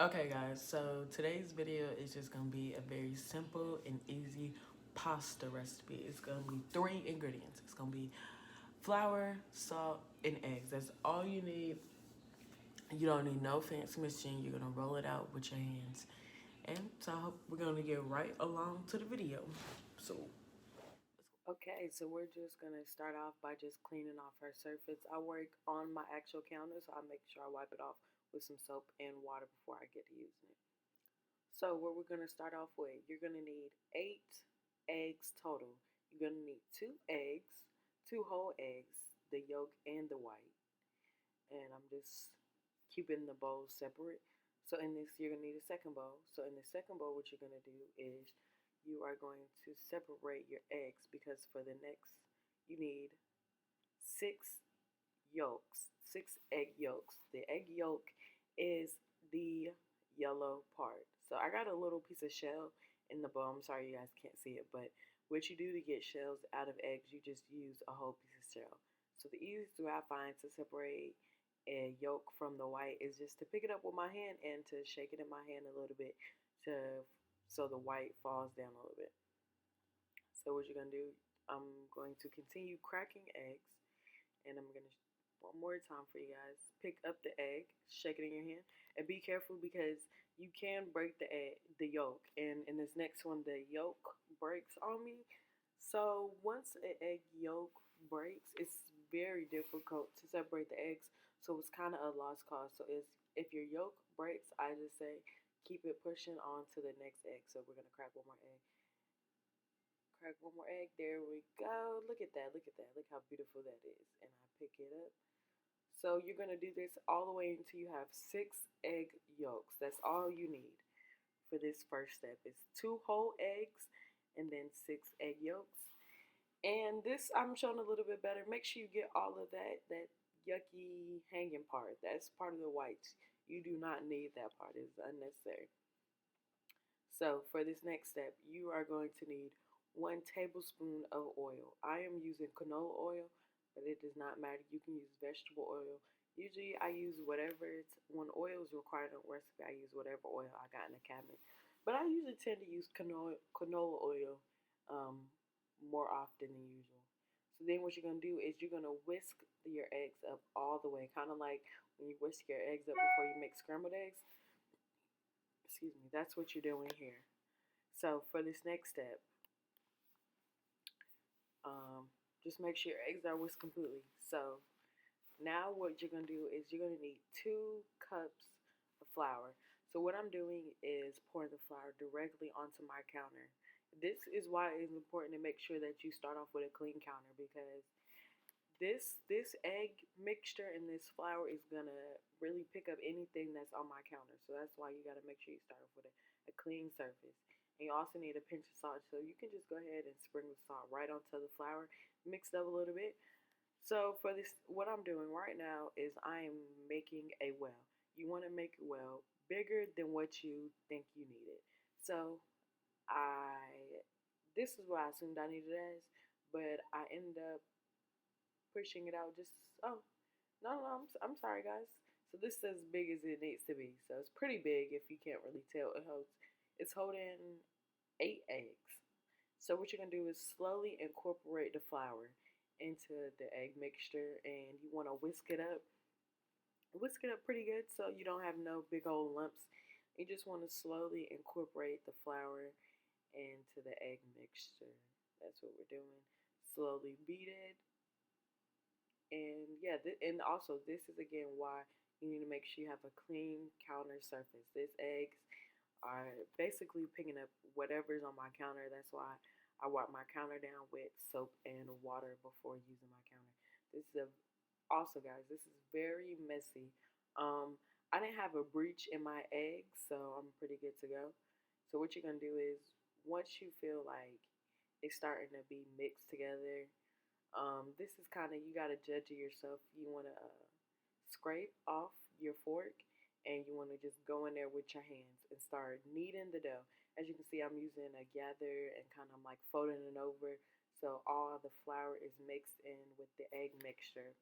Okay guys, so today's video is just gonna be a very simple and easy pasta recipe. It's gonna be 3 ingredients. It's gonna be flour, salt, and eggs. That's all you need. You don't need no fancy machine. You're gonna roll it out with your hands. And so I hope we're gonna get right along to the video. So okay, so we're just gonna start off by just cleaning off our surface. I work on my actual counter, so I make sure I wipe it off with some soap and water before I get to using it. So what we're gonna start off with, you're gonna need 8 eggs total. You're gonna need 2 eggs, 2 whole eggs, the yolk and the white. And I'm just keeping the bowls separate. So in this, you're gonna need a second bowl. So in the second bowl, what you're gonna do is you are going to separate your eggs because for the next, you need 6 yolks, 6 egg yolks. The egg yolk is the yellow part. So I got a little piece of shell in the bowl. I'm sorry you guys can't see it, but what you do to get shells out of eggs, you just use a whole piece of shell. So the easiest way I find to separate a yolk from the white is just to pick it up with my hand and to shake it in my hand a little bit to so the white falls down a little bit. So what you're gonna do, I'm going to continue cracking eggs, and I'm gonna one more time for you guys. Pick up the egg, shake it in your hand, and be careful because you can break the yolk. And in this next one, the yolk breaks on me. So once an egg yolk breaks, it's very difficult to separate the eggs. So it's kind of a lost cause. So if your yolk breaks, I just say keep it pushing on to the next egg. So we're gonna crack one more egg. Crack one more egg. There we go. Look at that. Look at that. Look how beautiful that is. And I pick it up. So you're going to do this all the way until you have 6 egg yolks. That's all you need for this first step. It's 2 whole eggs and then 6 egg yolks. And this I'm showing a little bit better. Make sure you get all of that yucky hanging part. That's part of the whites. You do not need that part. It's unnecessary. So for this next step, you are going to need 1 tablespoon of oil. I am using canola oil, but it does not matter. You can use vegetable oil. Usually I use whatever it's when oil is required in a recipe, I use whatever oil I got in the cabinet. But I usually tend to use canola oil more often than usual. So then what you're gonna do is you're gonna whisk your eggs up all the way, kind of like when you whisk your eggs up before you make scrambled eggs. Excuse me, that's what you're doing here. So for this next step, just make sure your eggs are whisked completely. So now what you're going to do is you're going to need 2 cups of flour. So what I'm doing is pouring the flour directly onto my counter. This is why it's important to make sure that you start off with a clean counter because this egg mixture and this flour is gonna really pick up anything that's on my counter. So that's why you gotta make sure you start off with a clean surface. And you also need a pinch of salt. So you can just go ahead and sprinkle salt right onto the flour, mix it up a little bit. So for this, what I'm doing right now is I am making a well. You want to make a well bigger than what you think you need it. So this is what I assumed I needed it as, but I ended up pushing it out just, oh, no, I'm sorry guys. So this is as big as it needs to be. So it's pretty big if you can't really tell. It's holding 8 eggs. So what you're gonna do is slowly incorporate the flour into the egg mixture, and you want to whisk it up. Whisk it up pretty good so you don't have no big old lumps. You just want to slowly incorporate the flour into the egg mixture. That's what we're doing. Slowly beat it. And yeah, and also this is again why you need to make sure you have a clean counter surface. These eggs are basically picking up whatever's on my counter. That's why I wipe my counter down with soap and water before using my counter. This is also, guys, this is very messy. I didn't have a breach in my eggs, so I'm pretty good to go. So what you're gonna do is once you feel like it's starting to be mixed together, this is kind of, you got to judge it yourself. You want to scrape off your fork and you want to just go in there with your hands and start kneading the dough. As you can see, I'm using a gather and kind of like folding it over so all the flour is mixed in with the egg mixture.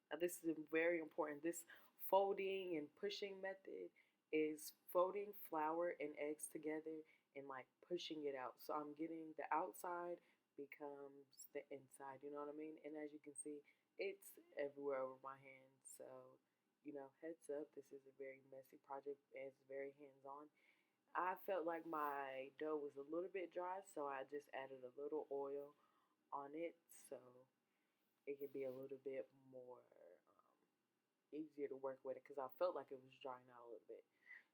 Now this is very important. This folding and pushing method is folding flour and eggs together and like pushing it out. So I'm getting the outside becomes the inside, you know what I mean? And as you can see, it's everywhere over my hand. So, heads up, this is a very messy project and it's very hands on. I felt like my dough was a little bit dry, so I just added a little oil on it so it could be a little bit more easier to work with it because I felt like it was drying out a little bit.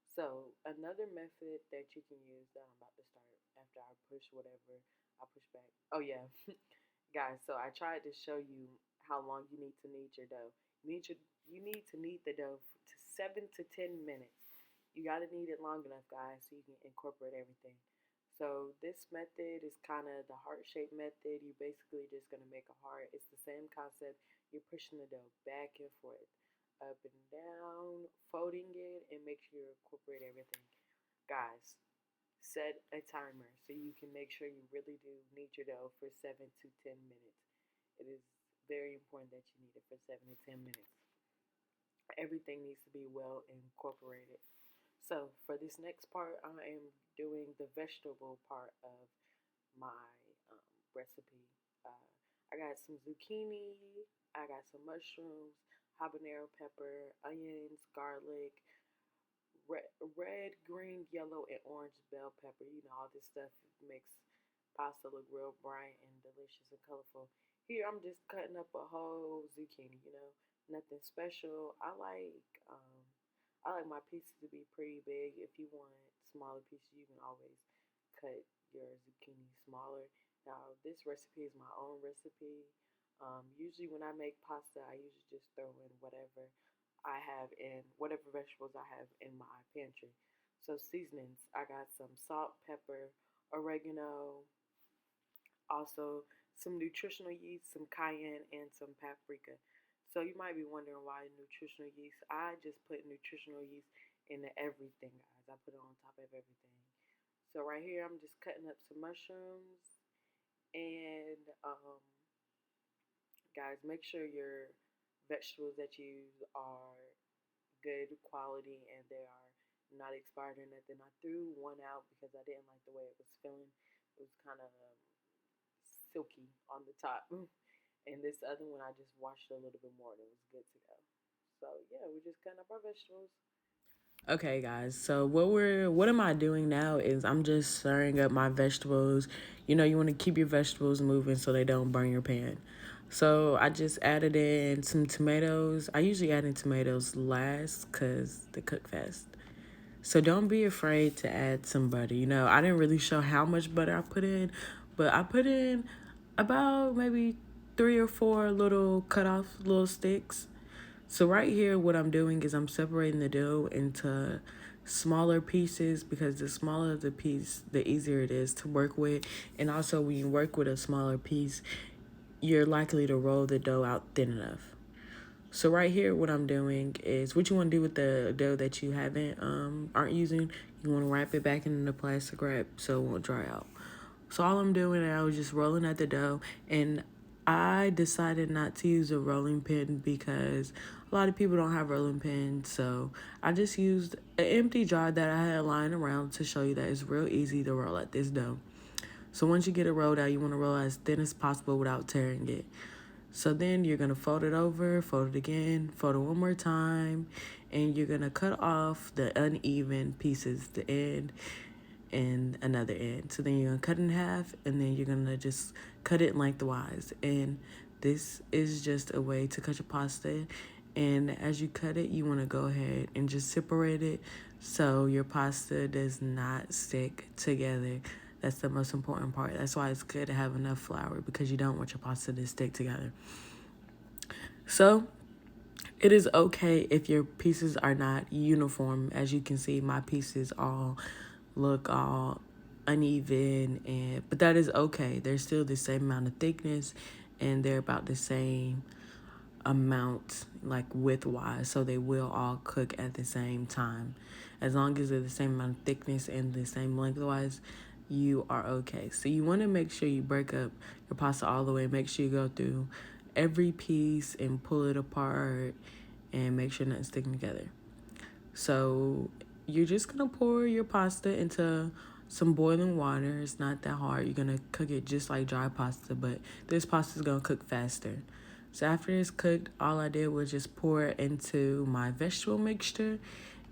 So another method that you can use that I'm about to start after I push whatever I push back. Oh yeah, guys. So I tried to show you how long you need to knead your dough. You need to knead the dough to 7 to 10 minutes. You got to knead it long enough, guys, so you can incorporate everything. So this method is kind of the heart shape method. You're basically just gonna make a heart. It's the same concept. You're pushing the dough back and forth, up and down, folding it, and make sure you incorporate everything. Guys, set a timer so you can make sure you really do knead your dough for 7 to 10 minutes. It is very important that you knead it for 7 to 10 minutes. Everything needs to be well incorporated. So for this next part, I am doing the vegetable part of my recipe. Uh, I got some zucchini, I got some mushrooms, habanero pepper, onions, garlic, red, green, yellow, and orange bell pepper. All this stuff makes pasta look real bright and delicious and colorful. Here, I'm just cutting up a whole zucchini. Nothing special. I like my pieces to be pretty big. If you want smaller pieces, you can always cut your zucchini smaller. Now, this recipe is my own recipe. Usually, when I make pasta, I usually just throw in whatever vegetables I have in my pantry. So seasonings, I got some salt, pepper, oregano, also some nutritional yeast, some cayenne, and some paprika. So you might be wondering why nutritional yeast. I just put nutritional yeast into everything, guys. I put it on top of everything. So right here, I'm just cutting up some mushrooms, and guys, make sure your vegetables that you use are good quality and they are not expired or nothing. I threw one out because I didn't like the way it was feeling. It was kind of silky on the top. And this other one, I just washed it a little bit more and it was good to go. So yeah, we're just cutting up our vegetables. Okay, guys. So what am I doing now is I'm just stirring up my vegetables. You want to keep your vegetables moving so they don't burn your pan. So I just added in some tomatoes. I usually add in tomatoes last because they cook fast. So don't be afraid to add some butter. I didn't really show how much butter I put in, but I put in about maybe 3 or 4 little cut off little sticks. So right here, what I'm doing is I'm separating the dough into smaller pieces because the smaller the piece, the easier it is to work with. And also when you work with a smaller piece, you're likely to roll the dough out thin enough. So right here, what I'm doing is what you want to do with the dough that you aren't using. You want to wrap it back in the plastic wrap so it won't dry out. So all I'm doing, I was just rolling out the dough, and I decided not to use a rolling pin because a lot of people don't have rolling pins. So I just used an empty jar that I had lying around to show you that it's real easy to roll out this dough. So once you get it rolled out, you want to roll as thin as possible without tearing it. So then you're going to fold it over, fold it again, fold it one more time, and you're going to cut off the uneven pieces, the end and another end. So then you're going to cut it in half, and then you're going to just cut it lengthwise. And this is just a way to cut your pasta. And as you cut it, you want to go ahead and just separate it so your pasta does not stick together. That's the most important part. That's why it's good to have enough flour because you don't want your pasta to stick together. So it is okay if your pieces are not uniform. As you can see, my pieces all look all uneven, but that is okay. They're still the same amount of thickness and they're about the same amount, like width-wise, so they will all cook at the same time. As long as they're the same amount of thickness and the same lengthwise, you are okay. So you want to make sure you break up your pasta all the way. Make sure you go through every piece and pull it apart and make sure nothing's sticking together. So you're just gonna pour your pasta into some boiling water. It's not that hard. You're gonna cook it just like dry pasta, but this pasta is gonna cook faster. So after it's cooked, all I did was just pour it into my vegetable mixture,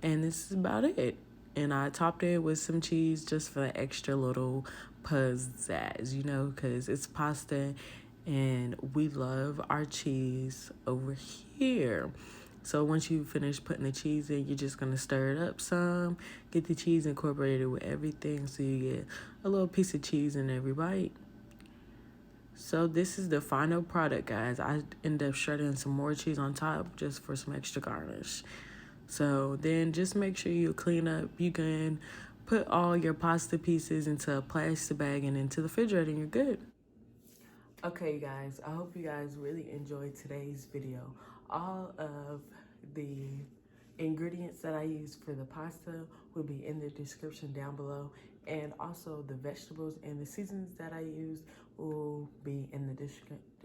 and this is about it. And I topped it with some cheese just for the extra little pizzazz, you know, because it's pasta and we love our cheese over here. So once you finish putting the cheese in, you're just gonna stir it up some, get the cheese incorporated with everything so you get a little piece of cheese in every bite. So this is the final product, guys. I end up shredding some more cheese on top just for some extra garnish. So then just make sure you clean up. You can put all your pasta pieces into a plastic bag and into the refrigerator and you're good. Okay, guys, I hope you guys really enjoyed today's video. All of the ingredients that I used for the pasta will be in the description down below, and also the vegetables and the seasonings that I used will be in the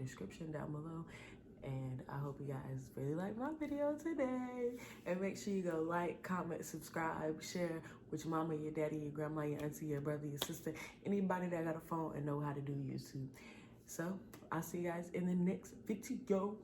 description down below. And I hope you guys really like my video today. And make sure you go like, comment, subscribe, share with your mama, your daddy, your grandma, your auntie, your brother, your sister, anybody that got a phone and know how to do YouTube. So I'll see you guys in the next video.